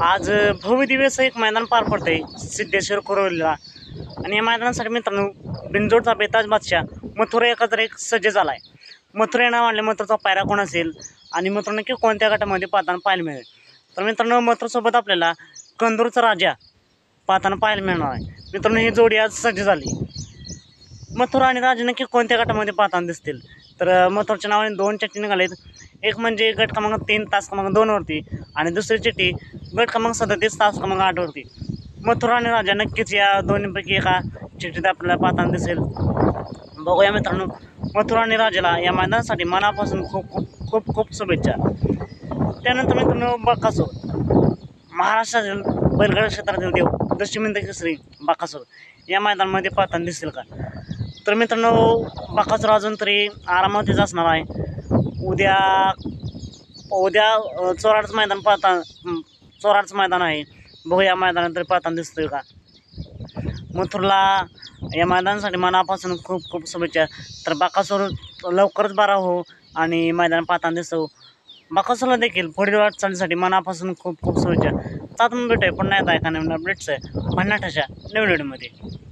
आज भव्य दिव्य असं एक मैदान पार पडतंय सिद्धेश्वर कुरोलीला. आणि या मैदानासाठी मित्रांनो बिनजोडचा बेताज बादशाह मथुरा एकत्र एक सज्ज झाला आहे. मथुरा नाव आणले मथुराचा पायरा कोण असेल आणि मथुरा नक्की कोणत्या गटामध्ये पाहताना पाहायला मिळेल. तर मित्रांनो मथुरासोबत आपल्याला कंदूरचा राजा पाहताना पाहायला मिळणार आहे. मित्रांनो ही जोडी आज सज्ज झाली. मथुरा आणि राजा नक्की कोणत्या गटामध्ये पाहताना दिसतील. तर मथुराच्या नावाने 2 चिठ्ठी निघालेत. एक म्हणजे गट क्रमांक 3 तास क्रमांक 2 वरती आणि दुसरी चिठ्ठी गट क्रमांक 37 तास क्रमांक 8 वरती. मथुरा आणि राजा नक्कीच या दोन्हीपैकी एका चिठ्ठीत आपल्याला पाहताना दिसेल. बघूया मित्रांनो मथुरा आणि राजाला या मैदानासाठी मनापासून खूप खूप खूप खूप शुभेच्छा. त्यानंतर मित्रांनो बकासूर महाराष्ट्रातील बैलगाडा क्षेत्रातील देव दशमिंद केसरी बकासूर या मैदानामध्ये पाहताना दिसेल का. तर मित्रांनो बकासूर अजून तरी आरामातच असणार आहे. उद्या चोराडचं मैदान आहे. बघू या मैदानात तरी पाहताना दिसतोय का. मथुरला या मैदानासाठी मनापासून खूप खूप शुभेच्छा. तर बकासूर लवकरच बारा हो आणि मैदान पाहताना दिसतो. बकासूरला देखील पुढील वाटचालीसाठी मनापासून खूप खूप शुभेच्छा. आता आपण भेटूया पुन्हा एकदा एका नवीन अपडेट्स आहे भन्नाटाच्या नवीन व्हिडिओमध्ये.